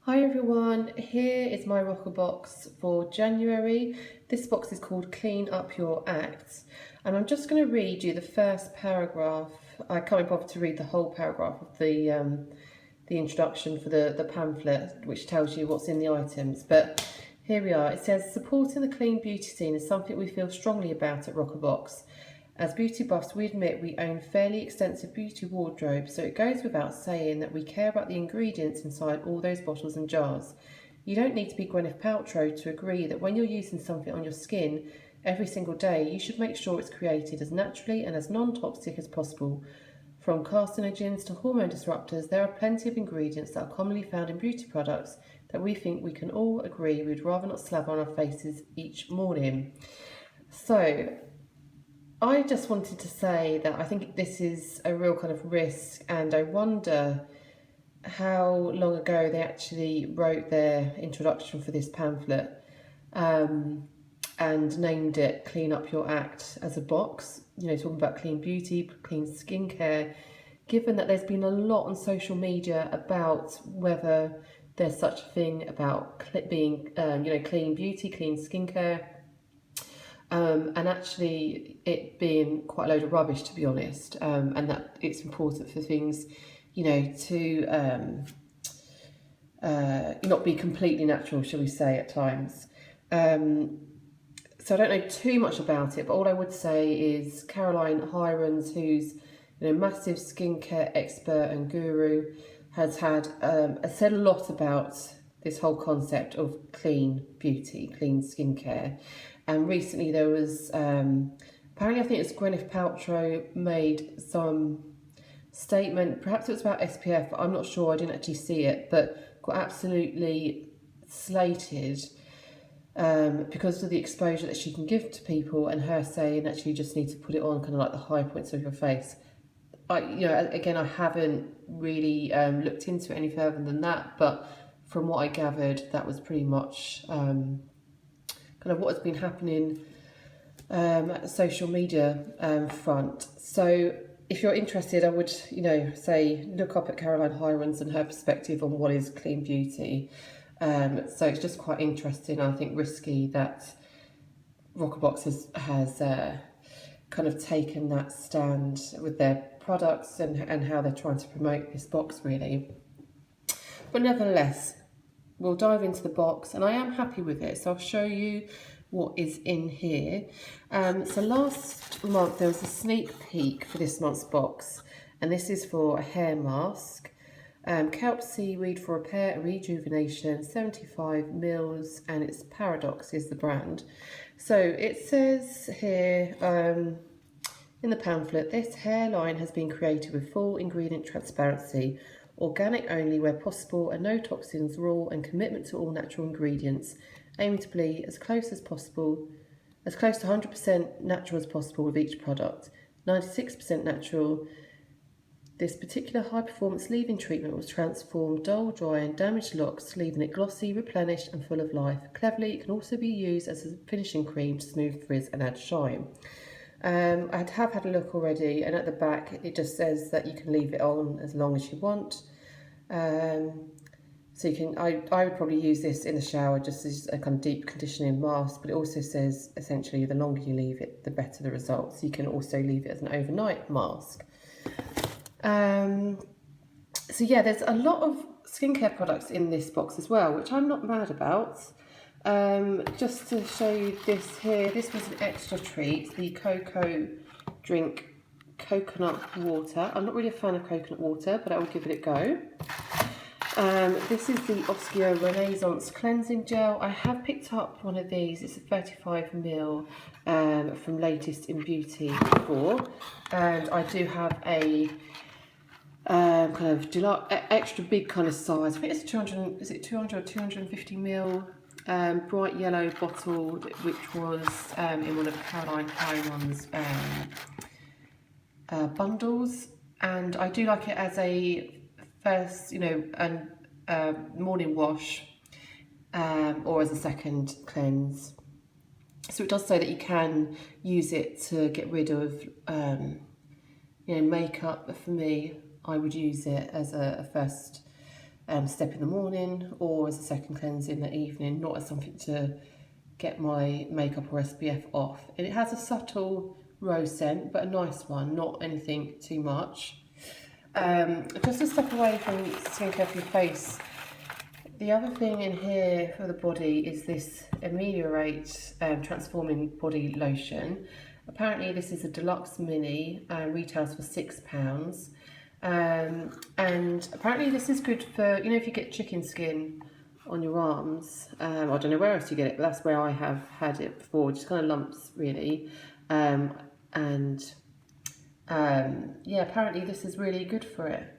Hi everyone, here is my Roccabox for January. This box is called Clean Up Your Act, and I'm just going to read you the first paragraph. I can't bother to read the whole paragraph of the introduction for the pamphlet, which tells you what's in the items, but here we are. It says, supporting the clean beauty scene is something we feel strongly about at Roccabox. As beauty buffs, we admit we own fairly extensive beauty wardrobes, so it goes without saying that we care about the ingredients inside all those bottles and jars. You don't need to be Gwyneth Paltrow to agree that when you're using something on your skin every single day, you should make sure it's created as naturally and as non-toxic as possible. From carcinogens to hormone disruptors, there are plenty of ingredients that are commonly found in beauty products that we think we can all agree we'd rather not slap on our faces each morning. So, I just wanted to say that I think this is a real kind of risk, and I wonder how long ago they actually wrote their introduction for this pamphlet and named it Clean Up Your Act as a box, you know, talking about clean beauty, clean skincare, given that there's been a lot on social media about whether there's such a thing about being, clean beauty, clean skincare. And actually it being quite a load of rubbish, to be honest, and that it's important for things, to not be completely natural, shall we say, at times. So I don't know too much about it, but all I would say is Caroline Hirons, who's massive skincare expert and guru, has said a lot about this whole concept of clean beauty, clean skincare. And recently there was, apparently I think it's Gwyneth Paltrow made some statement, perhaps it was about SPF, but I'm not sure, I didn't actually see it, but got absolutely slated because of the exposure that she can give to people, and her saying that you just need to put it on kind of like the high points of your face. Again, I haven't really looked into it any further than that, but from what I gathered, that was pretty much kind of what has been happening at the social media front. So if you're interested, I would, say look up at Caroline Hirons and her perspective on what is clean beauty. So it's just quite interesting, I think risky, that Roccabox has kind of taken that stand with their products and how they're trying to promote this box, really. But nevertheless, we'll dive into the box, and I am happy with it, so I'll show you what is in here. So last month there was a sneak peek for this month's box, and this is for a hair mask. Kelp seaweed for repair and rejuvenation, 75 mils, and it's Paradox is the brand. So it says here in the pamphlet, this hairline has been created with full ingredient transparency, organic only where possible, and no toxins, raw, and commitment to all natural ingredients, aiming to be as close as possible, as close to 100% natural as possible with each product. 96% natural. This particular high-performance leave-in treatment will transform dull, dry, and damaged locks, leaving it glossy, replenished, and full of life. Cleverly, it can also be used as a finishing cream to smooth frizz and add shine. I have had a look already, and at the back it just says that you can leave it on as long as you want. So you can, I would probably use this in the shower just as a kind of deep conditioning mask, but it also says essentially the longer you leave it, the better the results. You can also leave it as an overnight mask. So yeah, there's a lot of skincare products in this box as well, which I'm not mad about. Just to show you this here, this was an extra treat, the Cocoa Drink Coconut Water. I'm not really a fan of coconut water, but I will give it a go. This is the Oskio Renaissance Cleansing Gel. I have picked up one of these, it's a 35ml from Latest in Beauty before, and I do have a kind of extra big kind of size. I think it's 200, is it 200 or 250ml bright yellow bottle, which was in one of Caroline Hirons' bundles, and I do like it as a first, morning wash or as a second cleanse. So it does say that you can use it to get rid of makeup. But for me, I would use it as a first step in the morning or as a second cleanse in the evening, not as something to get my makeup or SPF off. And it has a subtle rose scent, but a nice one, not anything too much. Just to step away from skincare for your face, the other thing in here for the body is this Ameliorate Transforming Body Lotion. Apparently this is a deluxe mini, retails for £6. And apparently this is good for, you know, if you get chicken skin on your arms, I don't know where else you get it, but that's where I have had it before, just kind of lumps really. Yeah, apparently this is really good for it.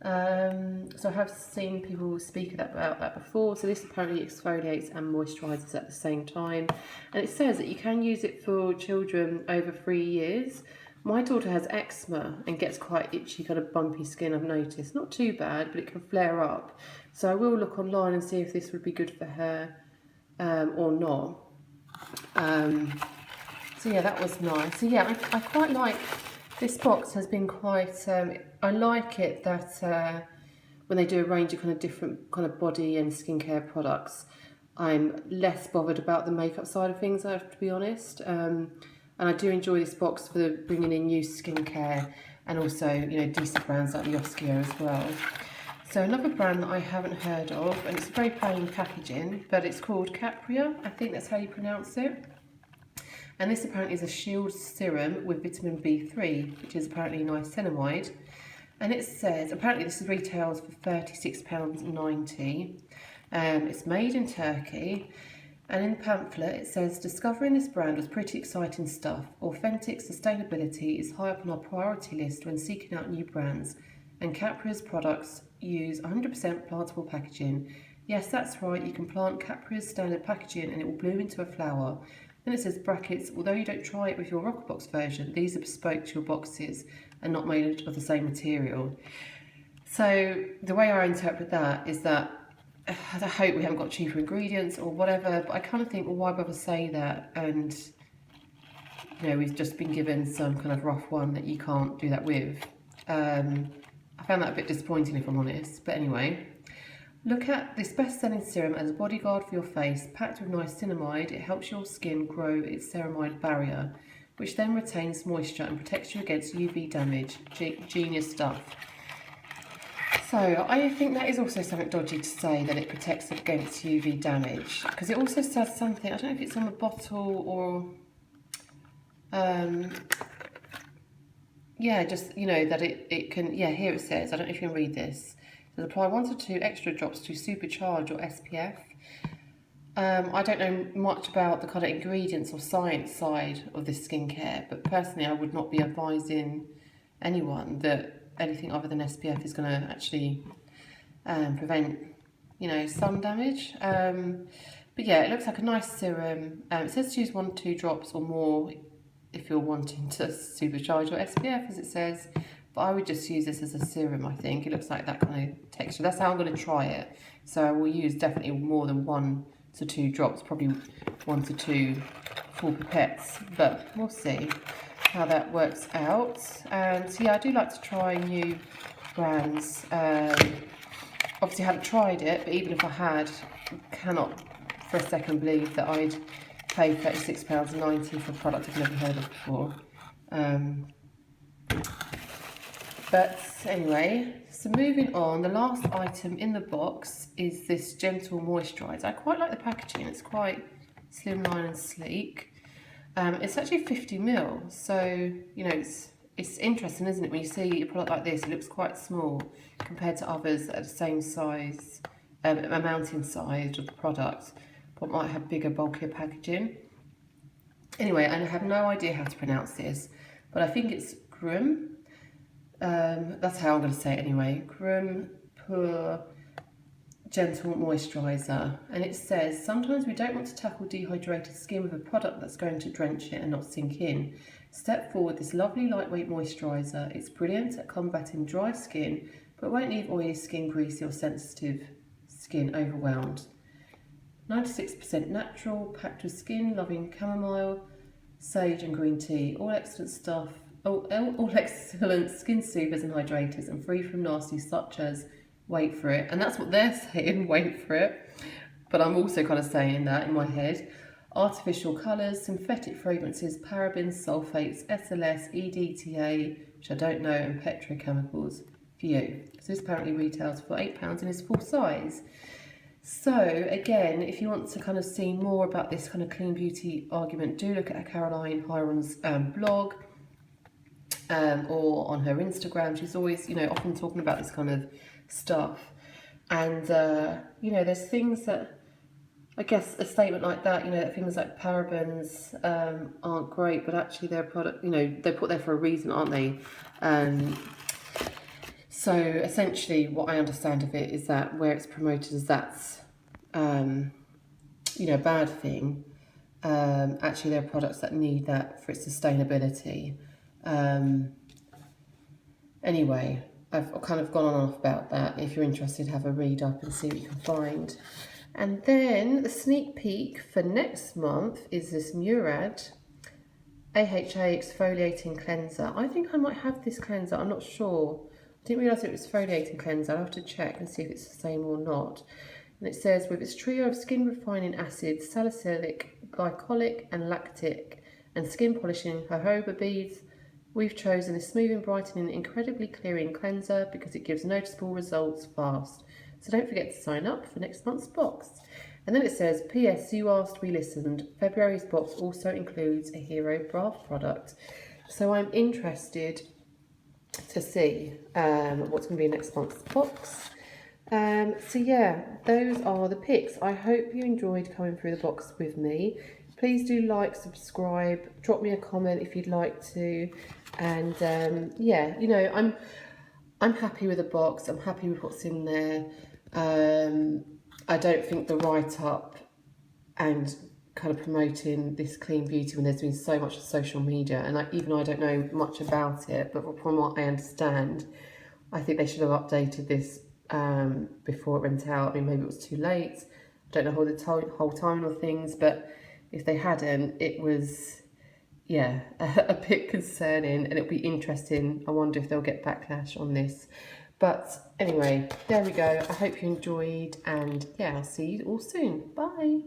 So I have seen people speak about that before. So this apparently exfoliates and moisturizes at the same time, and it says that you can use it for children over 3 years. My daughter has eczema and gets quite itchy, kind of bumpy skin, I've noticed. Not too bad, but it can flare up. So I will look online and see if this would be good for her or not. So yeah, that was nice. So yeah, I quite like, this box has been quite, I like it that when they do a range of kind of different kind of body and skincare products, I'm less bothered about the makeup side of things, I have to be honest. And I do enjoy this box for bringing in new skincare and also, you know, decent brands like the Oskia as well. So another brand that I haven't heard of, and it's very plain packaging, but it's called Capria, I think that's how you pronounce it. And this apparently is a shield serum with vitamin B3, which is apparently niacinamide. And it says, apparently this retails for £36.90. It's made in Turkey. And in the pamphlet it says, discovering this brand was pretty exciting stuff. Authentic sustainability is high up on our priority list when seeking out new brands. And Capria's products use 100% plantable packaging. Yes, that's right, you can plant Capria's standard packaging and it will bloom into a flower. Then it says brackets, although you don't try it with your Roccabox version, these are bespoke to your boxes and not made of the same material. So the way I interpret that is that I hope we haven't got cheaper ingredients or whatever, but I kind of think, well, why bother say that? And, you know, we've just been given some kind of rough one that you can't do that with. I found that a bit disappointing, if I'm honest, but anyway. Look at this best-selling serum as a bodyguard for your face. Packed with niacinamide, it helps your skin grow its ceramide barrier, which then retains moisture and protects you against UV damage. Genius stuff. So I think that is also something dodgy to say that it protects against UV damage, because it also says something, I don't know if it's on the bottle or yeah, just, you know, that it can, yeah, here it says, I don't know if you can read this. So apply 1 to 2 extra drops to supercharge your SPF. I don't know much about the kind of ingredients or science side of this skincare, but personally I would not be advising anyone that anything other than SPF is going to actually prevent, you know, sun damage. But yeah, it looks like a nice serum. It says to use 1 to 2 drops or more if you're wanting to supercharge your SPF, as it says. But I would just use this as a serum, I think. It looks like that kind of texture. That's how I'm going to try it. So I will use definitely more than 1 to 2 drops, probably 1 to 2 full pipettes. But we'll see how that works out. And so yeah, I do like to try new brands. Obviously I haven't tried it, but even if I had, I cannot for a second believe that I'd pay £36.90 for a product I've never heard of before. But anyway, so moving on, the last item in the box is this gentle moisturiser. I quite like the packaging, it's quite slimline and sleek. It's actually 50ml, so, you know, it's interesting, isn't it? When you see a product like this, it looks quite small compared to others that are the same size, amount in size of the product, but might have bigger, bulkier packaging. Anyway, I have no idea how to pronounce this, but I think it's Serum. That's how I'm going to say it anyway. Serum Pure Gentle Moisturiser. And it says, sometimes we don't want to tackle dehydrated skin with a product that's going to drench it and not sink in. Step forward this lovely lightweight moisturiser. It's brilliant at combating dry skin, but won't leave oily skin greasy or sensitive skin overwhelmed. 96% natural, packed with skin-loving chamomile, sage and green tea. All excellent skin soothers and hydrators, and free from nasties such as wait for it. And that's what they're saying, wait for it. But I'm also kind of saying that in my head. Artificial colours, synthetic fragrances, parabens, sulfates, SLS, EDTA, which I don't know, and petrochemicals for you. So this apparently retails for £8 and is full size. So again, if you want to kind of see more about this kind of clean beauty argument, do look at Caroline Hiron's blog or on her Instagram. She's always, you know, often talking about this kind of stuff. And, you know, there's things that, I guess a statement like that, you know, that things like parabens aren't great, but actually they're a product, you know, they're put there for a reason, aren't they? So essentially what I understand of it is that where it's promoted as that's, you know, a bad thing, actually there are products that need that for its sustainability. Anyway, I've kind of gone on and off about that. If you're interested, have a read up and see what you can find. And then the sneak peek for next month is this Murad AHA exfoliating cleanser. I think I might have this cleanser, I'm not sure. I didn't realise it was exfoliating cleanser. I'll have to check and see if it's the same or not. And it says, with its trio of skin refining acids, salicylic, glycolic and lactic, and skin polishing jojoba beads, we've chosen a smoothing, brightening, incredibly clearing cleanser because it gives noticeable results fast. So don't forget to sign up for next month's box. And then it says, P.S. You asked, we listened. February's box also includes a Hero Craft product. So I'm interested to see what's going to be next month's box. So yeah, those are the picks. I hope you enjoyed coming through the box with me. Please do like, subscribe, drop me a comment if you'd like to. And yeah, you know, I'm happy with the box. I'm happy with what's in there. I don't think the write-up and kind of promoting this clean beauty when there's been so much on social media, and even I don't know much about it, but from what I understand, I think they should have updated this before it went out. I mean, maybe it was too late. I don't know whole timing of things, but if they hadn't, it was, yeah, a bit concerning, and it'll be interesting. I wonder if they'll get backlash on this. But anyway, there we go. I hope you enjoyed, and yeah, I'll see you all soon. Bye.